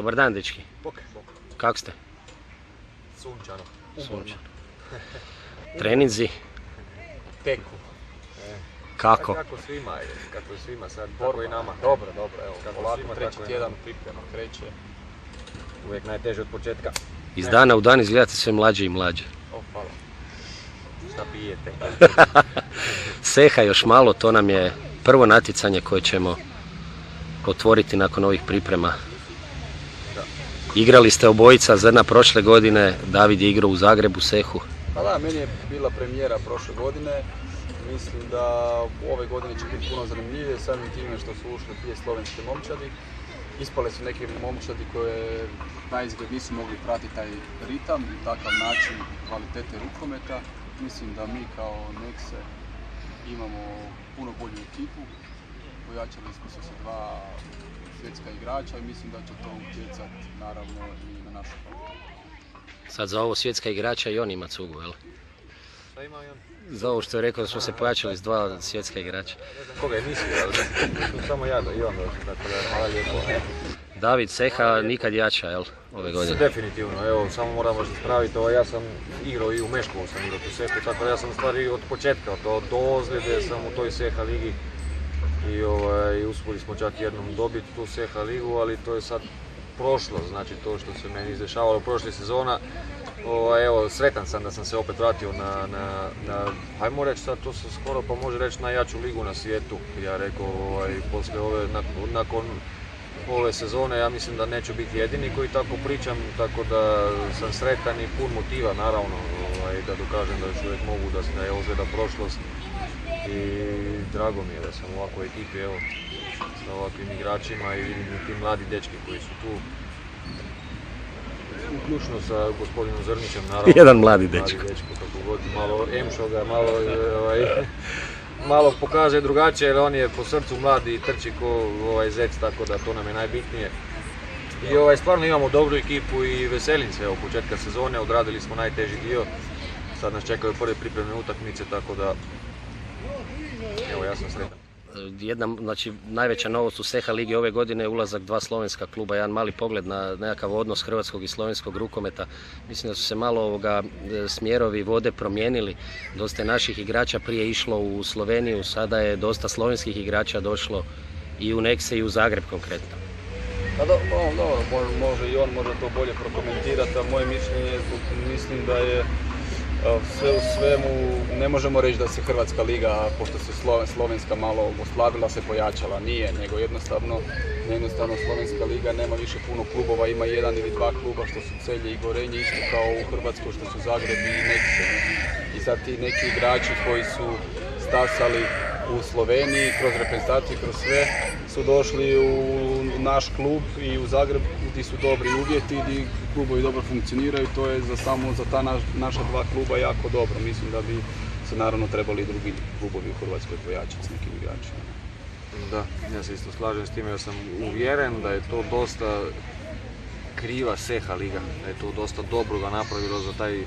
Dobar dan, dečki. Bok. Kako ste? Sunčano. Sunčano. Treninzi? Teku. Kako? Kako svima sad, tako i nama. Dobro, evo, Kako svima, treći tako i tjedan nama. priprema kreće. Uvijek najteže od početka. Iz dana u dan izgledate sve mlađe i mlađe. Hvala. Šta pijete? Seha još malo, to nam je prvo natjecanje koje ćemo otvoriti nakon ovih priprema. Igrali ste obojica Zrna prošle godine, David je igrao u Zagrebu, Sehu. Pa da, meni je bila premijera prošle godine. Mislim da ove godine će biti puno zanimljivije, samim time što su ušle dvije slovenske momčadi. Ispale su neke momčadi koje naizgled nisu mogli pratiti taj ritam i takav način kvalitete rukometa. Mislim da mi kao Nexe imamo puno bolju ekipu. Pojačali smo se sa dva svjetska igrača i mislim da će to utjecati naravno i na našu kvalitetu. Sad za ovo svjetska igrača i on ima cugu, jel? Šta ima i on? Za ovo što je rekao da smo se pojačali s dva svjetska igrača. Koga je mislio, ali samo ja i on došli, tako da hvala lijepo. David, Seha nikad jača, jel, ove godine? Definitivno, evo, samo moram vas ispraviti, ja sam igrao i u Meškovu sam igrao tu Sehu, tako da ja sam u stvari od početka, do ozljede sam u toj Seha ligi i uspjeli smo čak jednom dobiti tu Seha ligu, ali to je sad prošlo, znači to što se meni izdešavalo prošle sezona. Evo, sretan sam da sam se opet vratio na hajmo reći sad, to se skoro pa može reći najjaču ligu na svijetu. Ja rekao, poslije nakon ove sezone, ja mislim da neću biti jedini koji tako pričam, tako da sam sretan i pun motiva, naravno, da dokažem da još uvijek mogu, da je ozljeda prošlost. I drago mi je da sam u ovakvoj ekipi, evo, sa ovakvim igračima i vidim ti mladi dečki koji su tu. Uključno sa gospodinom Zrnićem, naravno. Jedan mladi dečko. Kako god, malo emšoga, malo pokaže drugačije, jer on je po srcu mladi i trči ko zec, tako da to nam je najbitnije. I stvarno imamo dobru ekipu i veselim se, evo, početka sezone, odradili smo najteži dio. Sad nas čekaju prve pripremne utakmice, tako da, evo, ja sam sretan. Znači, najveća novost u Seha ligi ove godine je ulazak dva slovenska kluba, jedan mali pogled na nekakav odnos hrvatskog i slovenskog rukometa. Mislim da su se malo smjerovi vode promijenili, dosta je naših igrača prije išlo u Sloveniju, sada je dosta slovenskih igrača došlo i u Nexe i u Zagreb konkretno. Pa dobro, može i on može to bolje prokomentirati, a moje mišljenje je, mislim da je sve u svemu, ne možemo reći da se Hrvatska liga, pošto se slovenska malo oslabila, se pojačala. Nije, nego jednostavno slovenska liga nema više puno klubova, ima jedan ili dva kluba što su Celje i Gorenje, isto kao u Hrvatskoj što su Zagreb i Nexe. I sad ti neki igrači koji su stasali u Sloveniji, kroz reprezentaciju, kroz sve, su došli u naš klub i u Zagreb gdje su dobri uvjeti, gdje klubovi dobro funkcioniraju. To je za ta naša dva kluba jako dobro. Mislim da bi se naravno trebali i drugi klubovi u Hrvatskoj pojačati s nekim igračima. Da, ja se isto slažem s time, ja sam uvjeren da je to dosta kriva Seha liga, da je to dosta dobro ga napravilo za taj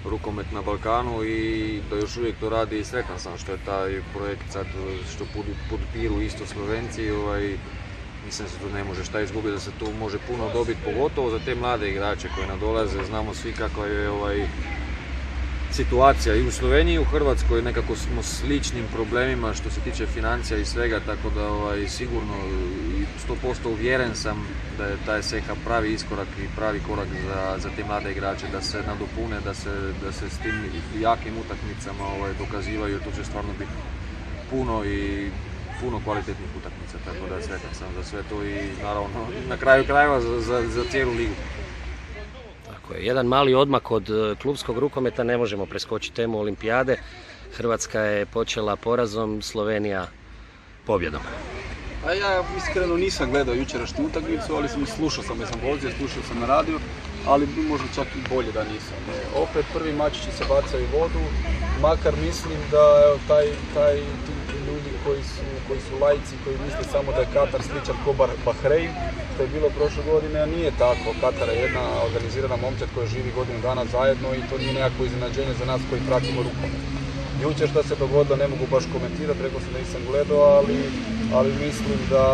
rukomet na Balkanu i da još uvijek to radi i sretan sam što je taj projekt sad što podupiru isto Slovenci. Mislim da se tu ne može šta izgubiti, da se tu može puno dobiti, pogotovo za te mlade igrače koji nadolaze. Znamo svi kakva je situacija i u Sloveniji i u Hrvatskoj, nekako smo sličnim problemima što se tiče financija i svega, tako da sigurno i 100% uvjeren sam da je taj Seha pravi iskorak i pravi korak za te mlade igrače, da se nadopune, da se s tim jakim utakmicama dokazivaju, to će stvarno biti puno kvalitetnih utakmica, tako da sretan sam za sve to i naravno na kraju krajeva za cijelu ligu. Tako je, jedan mali odmak od klubskog rukometa, ne možemo preskočiti temu olimpijade. Hrvatska je počela porazom, Slovenija pobjedom. A ja iskreno nisam gledao jučerašnju utakmicu, ali slušao sam na radio, ali možda čak i bolje da nisam. Opet prvi mačići se bacaju u vodu, makar mislim da ti ljudi koji su laici, koji misle samo da je Katar sličan ko Bahrein, što je bilo prošle godine, a nije tako. Katar je jedna organizirana momčad koja živi godinu dana zajedno i to nije nekako iznenađenje za nas koji pratimo rukomet. Jučer što se dogodilo ne mogu baš komentirati, rekao sam da nisam gledao, ali mislim da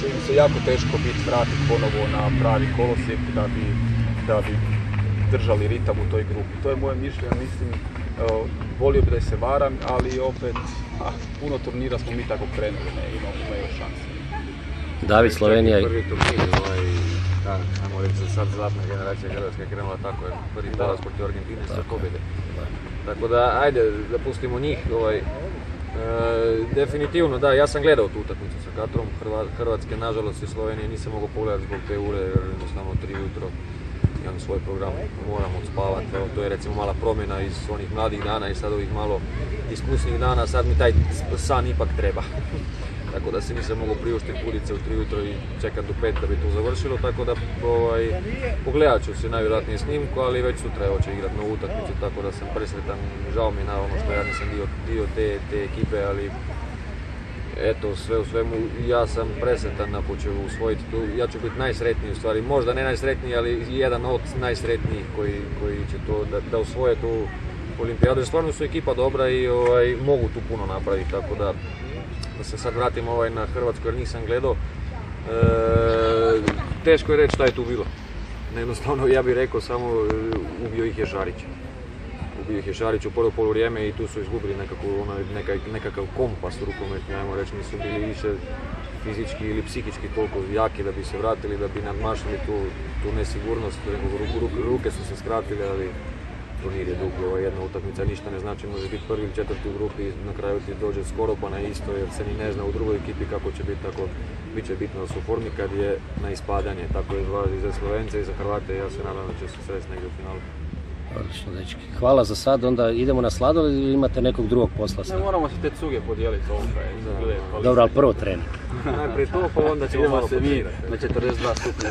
će im se jako teško biti vratiti ponovo na pravi kolosijek da bi držali ritam u toj grupi. To je moje mišljenje, mislim, volio bi da se varam, ali opet puno turnira smo mi tako krenuli, imaju šanse. David, Slovenija. Prvi turnir, ajmo reći sad zlatna generacija Hrvatska je krenula tako, jer prvi poraz protiv Argentine sa pobjede. Tako da, ajde, da pustimo njih. Definitivno, da, ja sam gledao tu utakmicu sa Katrom Hrvatske, nažalost i Slovenije nisam mogao pogledati zbog te ure, jer jednostavno 3 ujutro imam svoj program, moram odspavati. Evo, to je recimo mala promjena iz onih mladih dana i sad ovih malo iskusnih dana, sad mi taj san ipak treba. Tako da se nisam mogao priuštiti budice u 3 ujutro i čekati do 5 da bi to završilo, tako da pogledat ću se najvjerojatnije snimku, ali već sutra evo će igrati novu utakmicu, tako da sam presretan, žao mi je na ono što ja nisam dio te ekipe, ali eto, sve u svemu, ja sam presretan na počeo usvojiti tu, ja ću biti najsretniji u stvari, možda ne najsretniji, ali jedan od najsretnijih koji će to, da usvoje tu olimpijadu, jer stvarno su ekipa dobra i mogu tu puno napraviti, tako da se sad vratim na Hrvatsku jer nisam gledao. Teško je reći šta je tu bilo. Jednostavno, ja bih rekao samo ubio ih je Šarić. Ubio ih je Šarić u prvo poluvrijeme i tu su izgubili nekakav kompas rukometni, ajmo reći, nisu bili više fizički ili psihički toliko jaki da bi se vratili, da bi nadmašili tu nesigurnost, ruke su se skratile, ali turnir je dug, jedna utakmica ništa ne znači, može biti prvi ili četvrti u grupi i na kraju ti dođe skoro pa na isto jer se ni ne zna u drugoj ekipi kako će biti, tako bit će bitno da su u formi kad je na ispadanje, tako je važi za Slovence i za Hrvate, ja se nadam da će se sresti negdje u finalu. Odlično, dečki. Hvala za sad, onda idemo na sladoled ili imate nekog drugog posla sad? Ne moramo se te cuge podijeliti ovoga. Dobro, ali prvo trening. Najprije to, pa onda ćemo malo počirati. Na 42 stupnja.